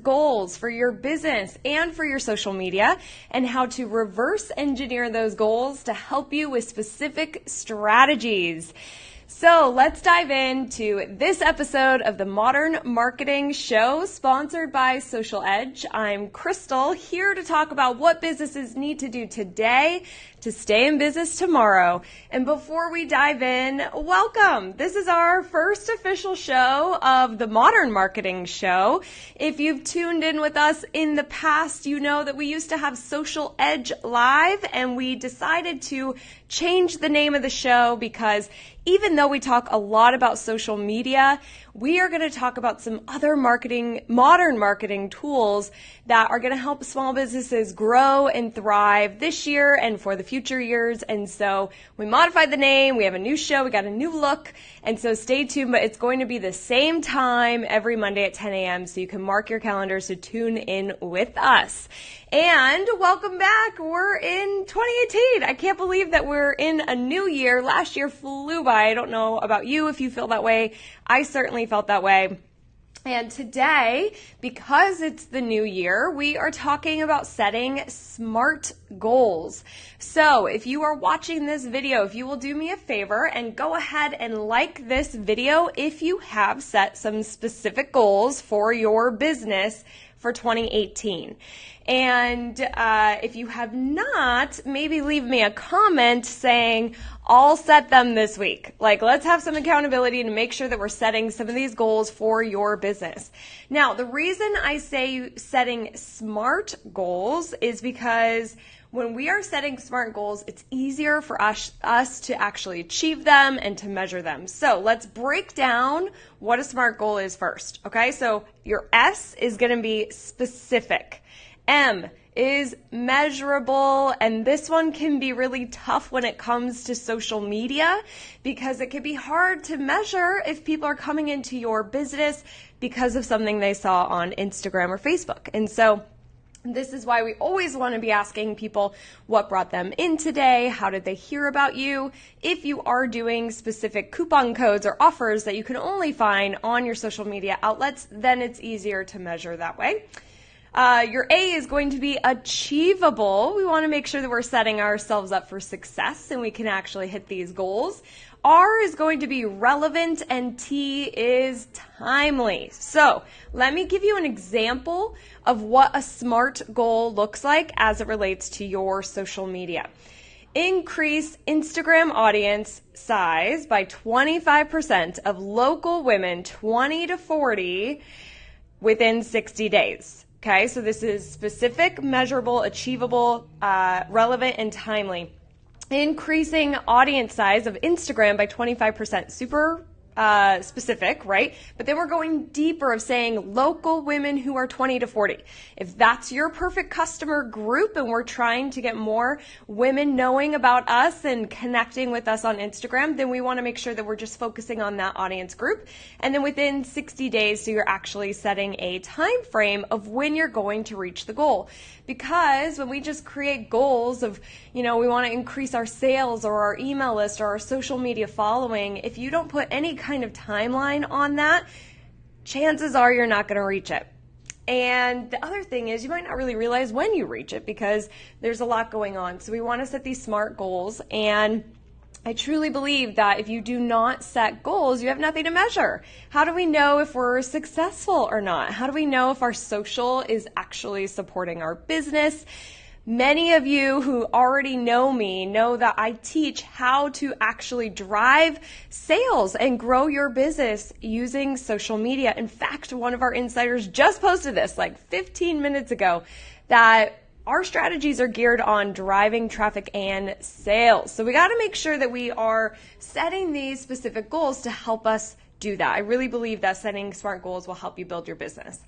goals for your business and for your social media, and how to reverse engineer those goals to help you with specific strategies. So let's dive into this episode of the Modern Marketing Show, sponsored by Social Edge. I'm Crystal, here to talk about what businesses need to do today to stay in business tomorrow. And before we dive in, welcome. This is our first official show of the Modern Marketing Show. If you've tuned in with us in the past, you know that we used to have Social Edge Live, and we decided to change the name of the show because even though we talk a lot about social media, we are going to talk about some other modern marketing tools that are going to help small businesses grow and thrive this year and for the future years. And so we modified the name. We have a new show. We got a new look. And so stay tuned, but it's going to be the same time every Monday at 10 a.m. So you can mark your calendars to tune in with us. And welcome back. We're in 2018. I can't believe that we're in a new year. Last year flew by. I don't know about you if you feel that way. I certainly felt that way. And today, because it's the new year, we are talking about setting SMART goals. So if you are watching this video, if you will do me a favor and go ahead and like this video if you have set some specific goals for your business for 2018. And if you have not, maybe leave me a comment saying, I'll set them this week. Like, let's have some accountability to make sure that we're setting some of these goals for your business. Now, the reason I say setting SMART goals is because when we are setting SMART goals, it's easier for us to actually achieve them and to measure them. So let's break down what a SMART goal is first. Okay, so your S is going to be specific. M is measurable, and this one can be really tough when it comes to social media because it can be hard to measure if people are coming into your business because of something they saw on Instagram or Facebook. And so this is why we always want to be asking people what brought them in today, how did they hear about you. If you are doing specific coupon codes or offers that you can only find on your social media outlets, then it's easier to measure that way. Your A is going to be achievable. We want to make sure that we're setting ourselves up for success and we can actually hit these goals. R is going to be relevant, and T is timely. So let me give you an example of what a SMART goal looks like as it relates to your social media. Increase Instagram audience size by 25% of local women 20 to 40 within 60 days. Okay, so this is specific, measurable, achievable, relevant, and timely. Increasing audience size of Instagram by 25%. Super specific, right? But then we're going deeper of saying local women who are 20 to 40. If that's your perfect customer group and we're trying to get more women knowing about us and connecting with us on Instagram, then we want to make sure that we're just focusing on that audience group. And then within 60 days, so you're actually setting a time frame of when you're going to reach the goal. Because when we just create goals of, we want to increase our sales or our email list or our social media following, if you don't put any kind of timeline on that, chances are you're not going to reach it. And the other thing is you might not really realize when you reach it because there's a lot going on. So we want to set these SMART goals, and I truly believe that if you do not set goals, you have nothing to measure. How do we know if we're successful or not? How do we know if our social is actually supporting our business? Many of you who already know me know that I teach how to actually drive sales and grow your business using social media. In fact, one of our insiders just posted this like 15 minutes ago, that our strategies are geared on driving traffic and sales. So we got to make sure that we are setting these specific goals to help us do that. I really believe that setting SMART goals will help you build your business.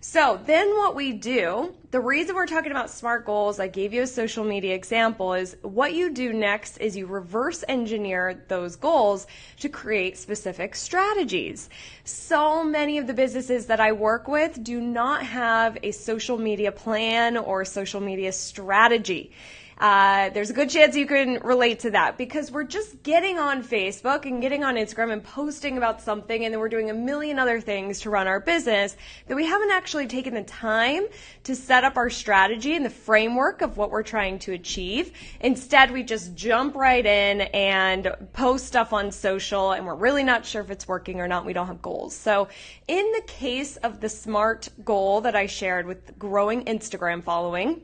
So then what we do, the reason we're talking about SMART goals, I gave you a social media example, is what you do next is you reverse engineer those goals to create specific strategies. So many of the businesses that I work with do not have a social media plan or a social media strategy. There's a good chance you can relate to that because we're just getting on Facebook and getting on Instagram and posting about something, and then we're doing a million other things to run our business that we haven't actually taken the time to set up our strategy and the framework of what we're trying to achieve. Instead, we just jump right in and post stuff on social, and we're really not sure if it's working or not. We don't have goals. So in the case of the SMART goal that I shared with growing Instagram following,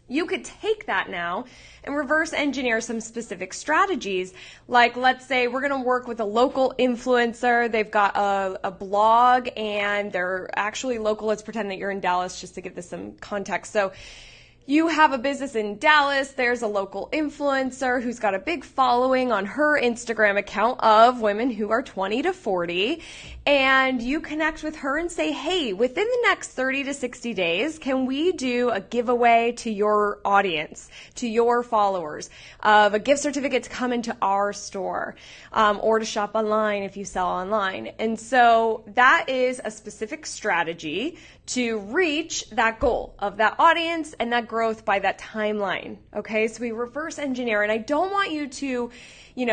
you could take that now and reverse engineer some specific strategies. Like, let's say we're going to work with a local influencer. They've got a blog and they're actually local. Let's pretend that you're in Dallas just to give this some context. So you have a business in Dallas, there's a local influencer who's got a big following on her Instagram account of women who are 20 to 40, and you connect with her and say, hey, within the next 30 to 60 days, can we do a giveaway to your audience, to your followers, of a gift certificate to come into our store, or to shop online if you sell online. And so that is a specific strategy to reach that goal of that audience and that growth by that timeline. Okay, so we reverse engineer, and I don't want you to,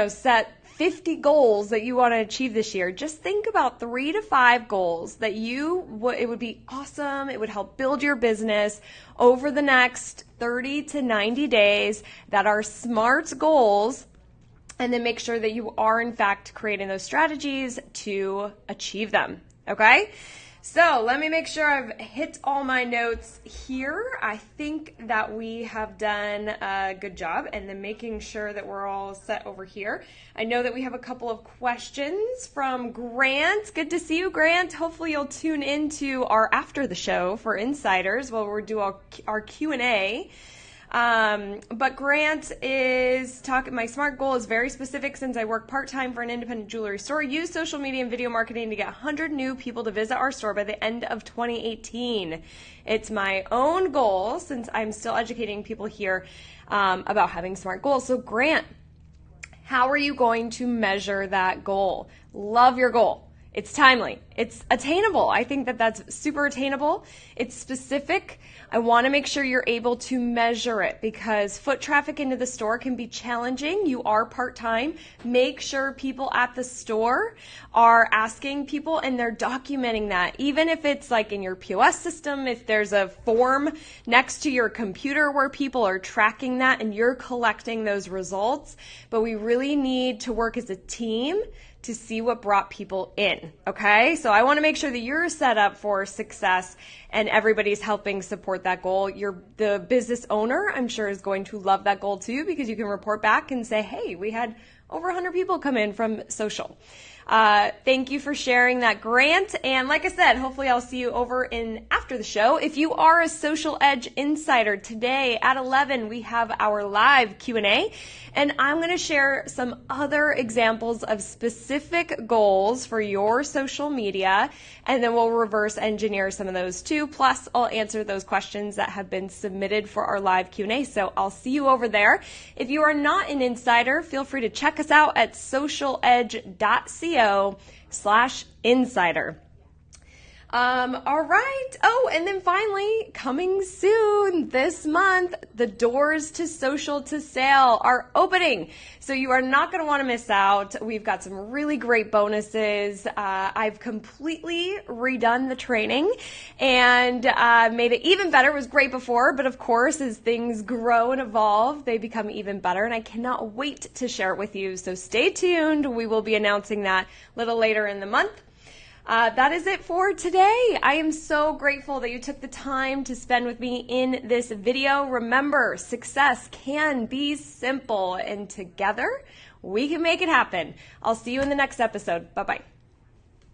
set 50 goals that you want to achieve this year. Just think about 3 to 5 goals that it would be awesome. It would help build your business over the next 30 to 90 days that are SMART goals, and then make sure that you are in fact creating those strategies to achieve them. Okay? So let me make sure I've hit all my notes here. I think that we have done a good job, and then making sure that we're all set over here. I know that we have a couple of questions from Grant. Good to see you, Grant. Hopefully you'll tune into our after the show for insiders while we'll do our Q&A. But Grant is talking, my SMART goal is very specific since I work part-time for an independent jewelry store. Use social media and video marketing to get 100 new people to visit our store by the end of 2018. It's my own goal since I'm still educating people here about having SMART goals. So Grant, how are you going to measure that goal? Love your goal. It's timely. It's attainable. I think that that's super attainable. It's specific. I want to make sure you're able to measure it because foot traffic into the store can be challenging. You are part-time. Make sure people at the store are asking people and they're documenting that. Even if it's like in your POS system, if there's a form next to your computer where people are tracking that and you're collecting those results. But we really need to work as a team to see what brought people in, okay? So I want to make sure that you're set up for success and everybody's helping support that goal. The business owner, I'm sure, is going to love that goal too because you can report back and say, hey, we had over 100 people come in from social. Thank you for sharing that, Grant. And like I said, hopefully I'll see you over in after the show. If you are a Social Edge Insider, today at 11, we have our live Q&A, and I'm going to share some other examples of specific goals for your social media, and then we'll reverse engineer some of those too. Plus, I'll answer those questions that have been submitted for our live Q&A. So I'll see you over there. If you are not an insider, feel free to check us out at socialedge.co/insider. All right. Oh, and then finally, coming soon this month, the doors to Social to Sale are opening. So you are not going to want to miss out. We've got some really great bonuses. I've completely redone the training and made it even better. It was great before, but of course, as things grow and evolve, they become even better. And I cannot wait to share it with you. So stay tuned. We will be announcing that a little later in the month. That is it for today. I am so grateful that you took the time to spend with me in this video. Remember, success can be simple, and together we can make it happen. I'll see you in the next episode. Bye-bye.